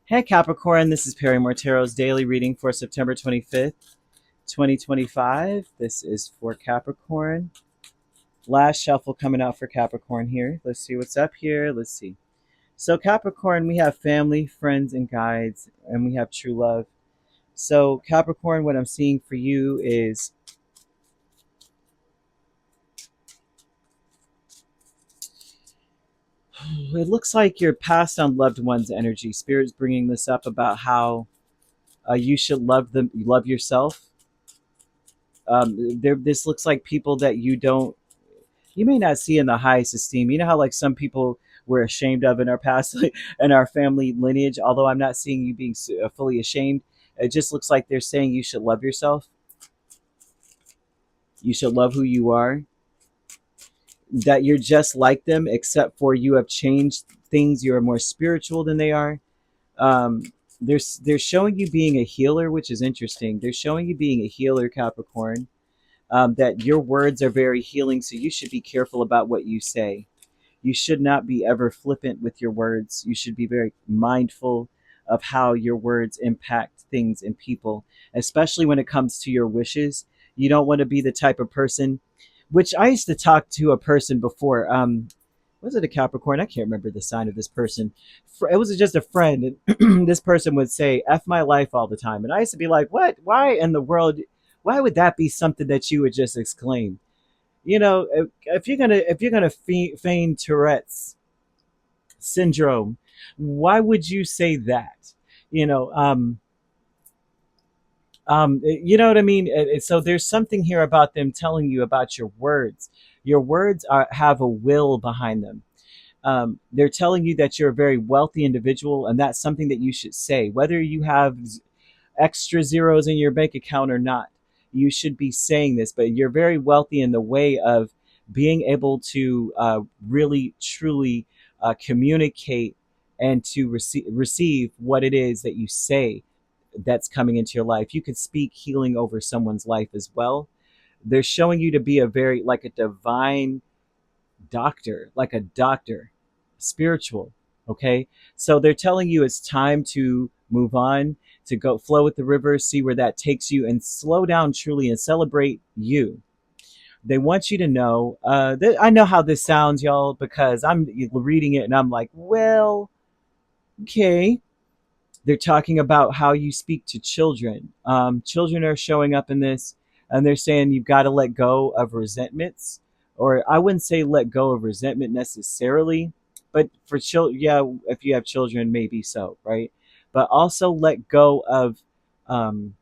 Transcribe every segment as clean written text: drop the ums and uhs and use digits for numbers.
Hey Capricorn, this is Perrymore Tarot's daily reading for September 25th, 2025. This is for Capricorn. Last shuffle coming out for Capricorn here. Let's see what's up here. Let's see. So Capricorn, we have family, friends, and guides, and we have true love. So Capricorn, what I'm seeing for you is it looks like your past on loved one's energy. Spirit's bringing this up about how you should love yourself. This looks like people that you may not see in the highest esteem. You know how like some people we're ashamed of in our past, like, in our family lineage. Although I'm not seeing you being fully ashamed, it just looks like they're saying you should love yourself. You should love who you are. That you're just like them, except for you have changed things. You're more spiritual than they are. Um, they're showing you being a healer, which is interesting. They're showing you being a healer, Capricorn. That your words are very healing, so you should be careful about what you say. You should not be ever flippant with your words. You should be very mindful of how your words impact things and people, especially when it comes to your wishes. You don't want to be the type of person, which I used to talk to a person before. Was it a Capricorn? I can't remember the sign of this person. It was just a friend. And this person would say, F my life all the time. And I used to be like, what? Why in the world? Why would that be something that you would just exclaim? If you're gonna feign Tourette's syndrome, why would you say that? You know, um, you know what I mean. So there's something here about them telling you about your words. Your words have a will behind them. They're telling you that you're a very wealthy individual, and that's something that you should say, whether you have extra zeros in your bank account or not. You should be saying this, but you're very wealthy in the way of being able to really, truly communicate and to receive what it is that you say that's coming into your life. You can speak healing over someone's life as well. They're showing you to be a very, like a divine doctor, like a doctor, spiritual. Okay. So they're telling you it's time to move on, to go flow with the river, see where that takes you, and slow down truly and celebrate you. They want you to know that I know how this sounds, y'all, because I'm reading it and I'm like, well, okay. They're talking about how you speak to children. Children are showing up in this, and they're saying you've got to let go of resentments, or I wouldn't say let go of resentment necessarily, but for children, yeah, if you have children, maybe so, right? But also let go um,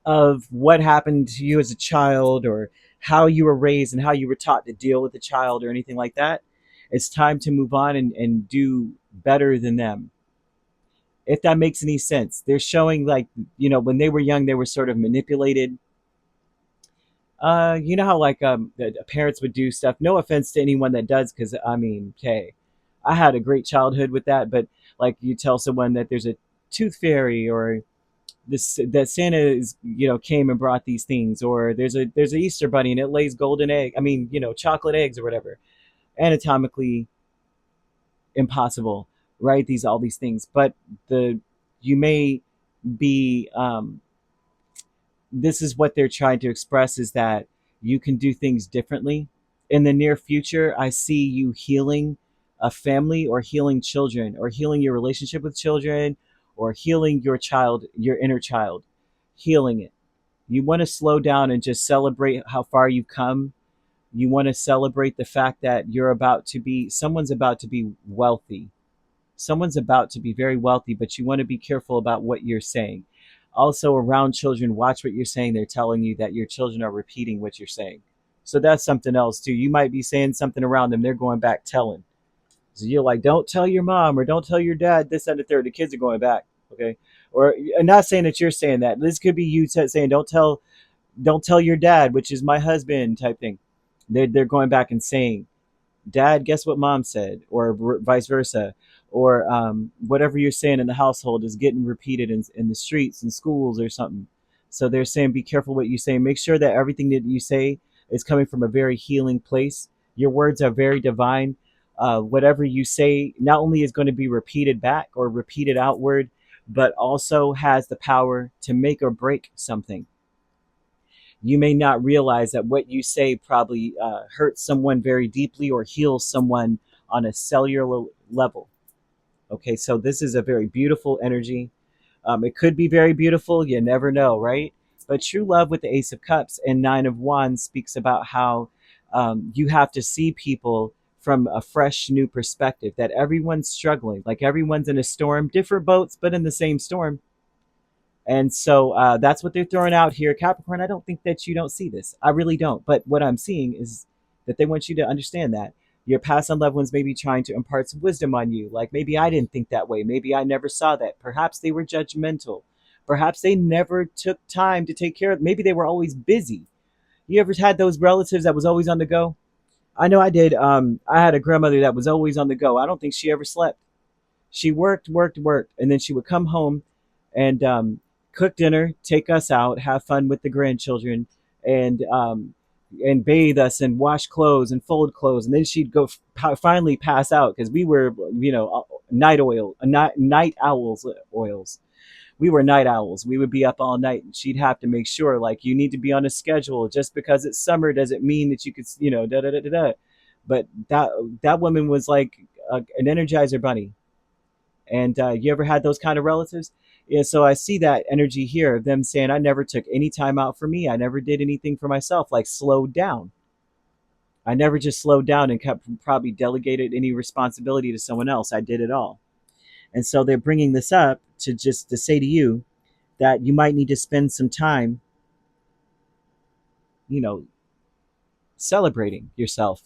of what happened to you as a child, or how you were raised and how you were taught to deal with a child, or anything like that. It's time to move on and do better than them, if that makes any sense. They're showing like, when they were young, they were sort of manipulated. You know how like the parents would do stuff. No offense to anyone that does, because I mean, hey, I had a great childhood with that. But like you tell someone that there's a tooth fairy, or this that Santa is, came and brought these things, or there's a Easter bunny and it lays golden egg. I mean, chocolate eggs or whatever. Anatomically impossible, right? These all these things, but the you may be this is what they're trying to express, is that you can do things differently in the near future. I see you healing a family, or healing children, or healing your relationship with children, or healing your child, your inner child, healing it. You want to slow down and just celebrate how far you've come. You want to celebrate the fact that someone's about to be wealthy. Someone's about to be very wealthy, but you want to be careful about what you're saying. Also, around children, watch what you're saying. They're telling you that your children are repeating what you're saying. So that's something else too. You might be saying something around them, they're going back telling. So you're like, don't tell your mom, or don't tell your dad this, and the third. The kids are going back. Okay. Or I'm not saying that you're saying that. This could be you saying, don't tell your dad, which is my husband type thing. They're going back and saying, Dad, guess what mom said, or vice versa, or whatever you're saying in the household is getting repeated in the streets and schools or something. So they're saying, be careful what you say. Make sure that everything that you say is coming from a very healing place. Your words are very divine. Whatever you say not only is going to be repeated back or repeated outward, but also has the power to make or break something. You may not realize that what you say probably hurts someone very deeply or heals someone on a cellular level. Okay, so this is a very beautiful energy. It could be very beautiful. You never know, right? But true love with the Ace of Cups and Nine of Wands speaks about how you have to see people from a fresh, new perspective, that everyone's struggling, like everyone's in a storm, different boats, but in the same storm. And so that's what they're throwing out here. Capricorn, I don't think that you don't see this. I really don't. But what I'm seeing is that they want you to understand that your past and loved ones may be trying to impart some wisdom on you. Like maybe I didn't think that way. Maybe I never saw that. Perhaps they were judgmental. Perhaps they never took time to take care of. Maybe they were always busy. You ever had those relatives that was always on the go? I know I did. I had a grandmother that was always on the go. I don't think she ever slept. She worked, worked, worked, and then she would come home and cook dinner, take us out, have fun with the grandchildren, and bathe us and wash clothes and fold clothes, and then she'd go finally pass out because we were, night owls. Oils. We were night owls. We would be up all night, and she'd have to make sure, like, you need to be on a schedule. Just because it's summer doesn't mean that you could, da da da da da. But that woman was like an Energizer bunny. And you ever had those kind of relatives? Yeah, so I see that energy here of them saying, I never took any time out for me. I never did anything for myself, like slowed down. I never just slowed down and kept probably delegated any responsibility to someone else. I did it all. And so they're bringing this up to say to you that you might need to spend some time, you know, celebrating yourself,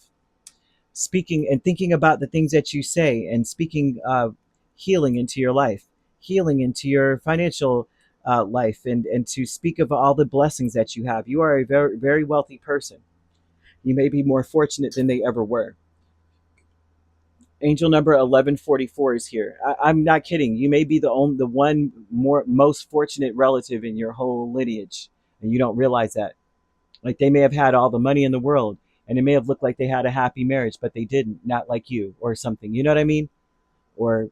speaking and thinking about the things that you say, and speaking healing into your life, healing into your financial life, and to speak of all the blessings that you have. You are a very, very wealthy person. You may be more fortunate than they ever were. Angel number 1144 is here. I'm not kidding. You may be the one most fortunate relative in your whole lineage, and you don't realize that. Like they may have had all the money in the world, and it may have looked like they had a happy marriage, but they didn't. Not like you or something. You know what I mean? Or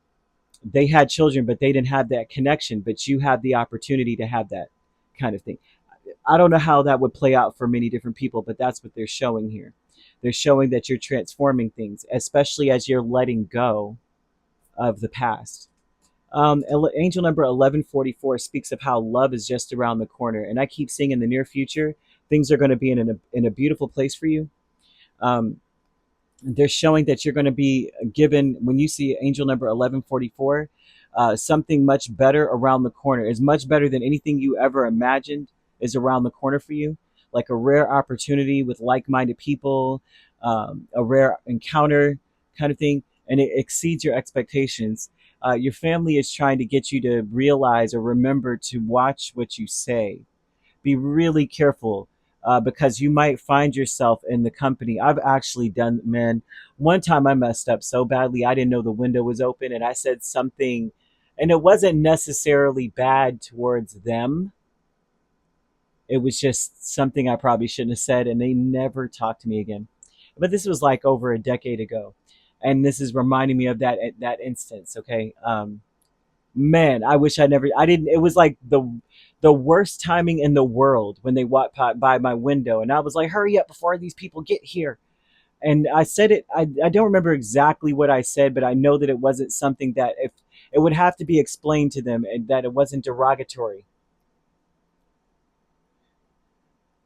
they had children, but they didn't have that connection. But you have the opportunity to have that kind of thing. I don't know how that would play out for many different people, but that's what they're showing here. They're showing that you're transforming things, especially as you're letting go of the past. Angel number 1144 speaks of how love is just around the corner. And I keep seeing in the near future, things are going to be in a beautiful place for you. Um, they're showing that you're going to be given, when you see angel number 1144, something much better around the corner. Is much better than anything you ever imagined is around the corner for you. Like a rare opportunity with like-minded people, a rare encounter kind of thing, and it exceeds your expectations. Your family is trying to get you to realize or remember to watch what you say. Be really careful, because you might find yourself in the company. I've actually done, man. One time I messed up so badly, I didn't know the window was open, and I said something, and it wasn't necessarily bad towards them. It was just something I probably shouldn't have said, and they never talked to me again. But this was like over a decade ago, and this is reminding me of that instance. Okay, man, I wish I never. I didn't. It was like the worst timing in the world when they walked by my window, and I was like, "Hurry up before these people get here!" And I said it. I don't remember exactly what I said, but I know that it wasn't something that, if it would have to be explained to them, and that it wasn't derogatory.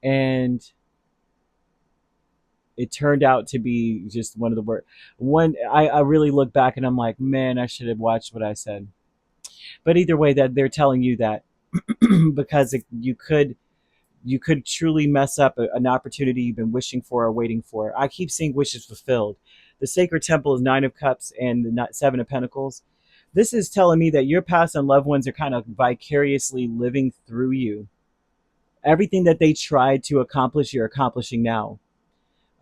And it turned out to be just one of the worst. I really look back and I'm like, man, I should have watched what I said. But either way, that they're telling you that because you could truly mess up an opportunity you've been wishing for or waiting for. I keep seeing wishes fulfilled. The sacred temple is Nine of Cups and the Seven of Pentacles. This is telling me that your past and loved ones are kind of vicariously living through you. Everything that they tried to accomplish, you're accomplishing now.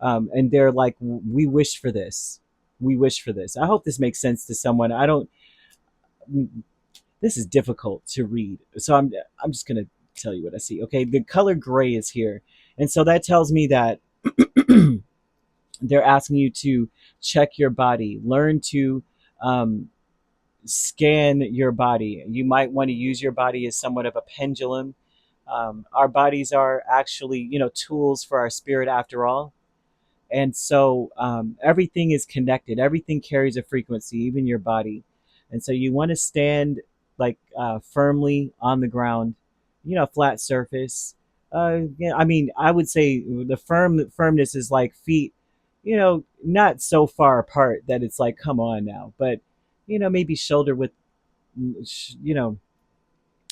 And they're like, we wish for this. We wish for this. I hope this makes sense to someone. I don't. This is difficult to read, so I'm just gonna tell you what I see. Okay, the color gray is here, and so that tells me that They're asking you to check your body, learn to um, scan your body. You might want to use your body as somewhat of a pendulum. Our bodies are actually, tools for our spirit after all. And so everything is connected. Everything carries a frequency, even your body. And so you want to stand like firmly on the ground, flat surface. Yeah, I mean, I would say the firmness is like feet, not so far apart that it's like, come on now, but maybe shoulder width, you know,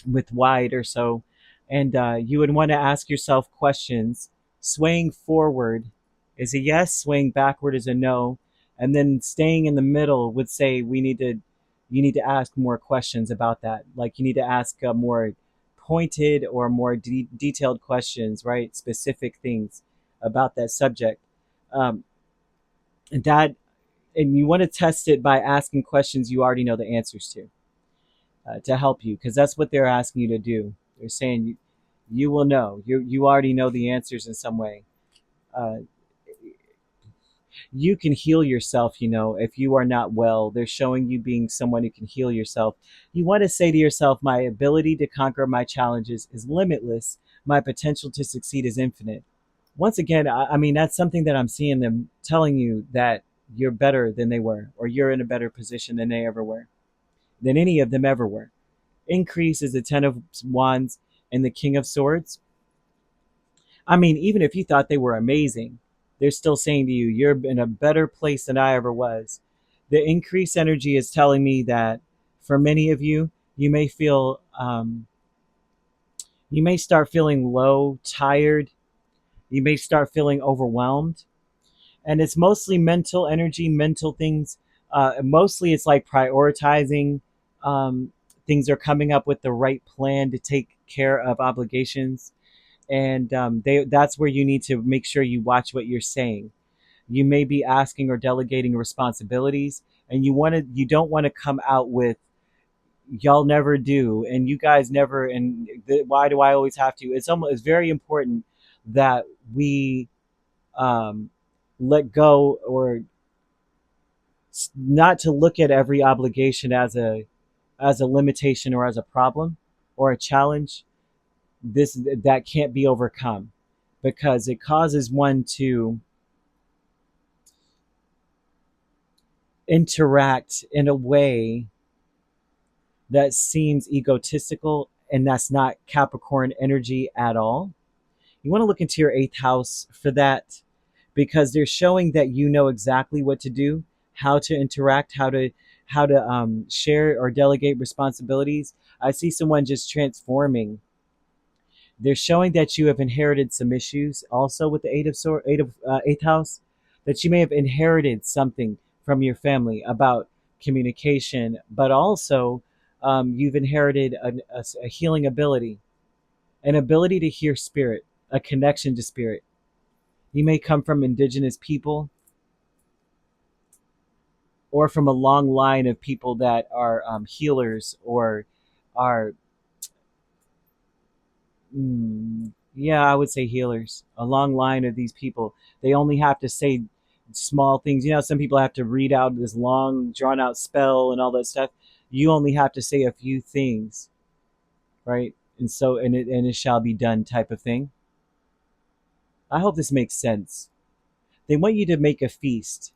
with wide or so. And you would want to ask yourself questions. Swaying forward is a yes, swaying backward is a no. And then staying in the middle would say you need to ask more questions about that. Like you need to ask more pointed or more detailed questions, right? Specific things about that subject. Um, and that and you want to test it by asking questions you already know the answers to help you, because that's what they're asking you to do. They're saying you will know. You already know the answers in some way. Uh, you can heal yourself. If you are not well, they're showing you being someone who can heal yourself. You want to say to yourself, "My ability to conquer my challenges is limitless. My potential to succeed is infinite." Once again, I mean that's something that I'm seeing them telling you, that you're better than they were, or you're in a better position than they ever were, than any of them ever were. Increase is the Ten of Wands and the King of Swords. I mean, even if you thought they were amazing, they're still saying to you, you're in a better place than I ever was. The increased energy is telling me that for many of you, you may start feeling low, tired. You may start feeling overwhelmed. And it's mostly mental energy, mental things. Mostly it's like prioritizing. Um, Things are coming up with the right plan to take care of obligations, and that's where you need to make sure you watch what you're saying. You may be asking or delegating responsibilities, and you don't want to come out with y'all never do and you guys never, and why do I always have to. It's very important that we um, let go, or not to look at every obligation as a limitation or as a problem or a challenge that can't be overcome, because it causes one to interact in a way that seems egotistical, and that's not Capricorn energy at all. You want to look into your eighth house for that, because they're showing that you know exactly what to do, how to interact, how to share or delegate responsibilities. I see someone just transforming. They're showing that you have inherited some issues also with the eighth house, that you may have inherited something from your family about communication, but also you've inherited a healing ability, an ability to hear spirit, a connection to spirit. You may come from indigenous people, or from a long line of people that are healers, or are yeah, I would say healers. A long line of these people. They only have to say small things. Some people have to read out this long, drawn out spell and all that stuff. You only have to say a few things, right? And it shall be done type of thing. I hope this makes sense. They want you to make a feast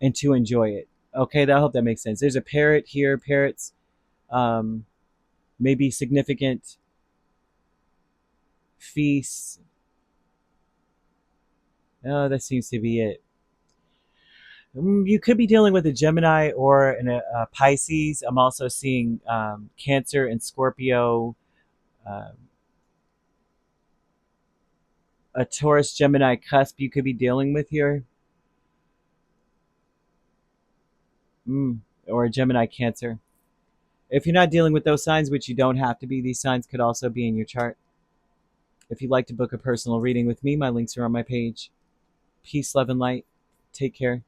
and to enjoy it. Okay, I hope that makes sense. There's a parrot here. Parrots um, may be significant. Feasts. Oh, that seems to be it. You could be dealing with a Gemini or a Pisces. I'm also seeing Cancer and Scorpio, uh, a Taurus Gemini cusp you could be dealing with here, or a Gemini Cancer. If you're not dealing with those signs, which you don't have to be, these signs could also be in your chart. If you'd like to book a personal reading with me, my links are on my page. Peace, love, and light. Take care.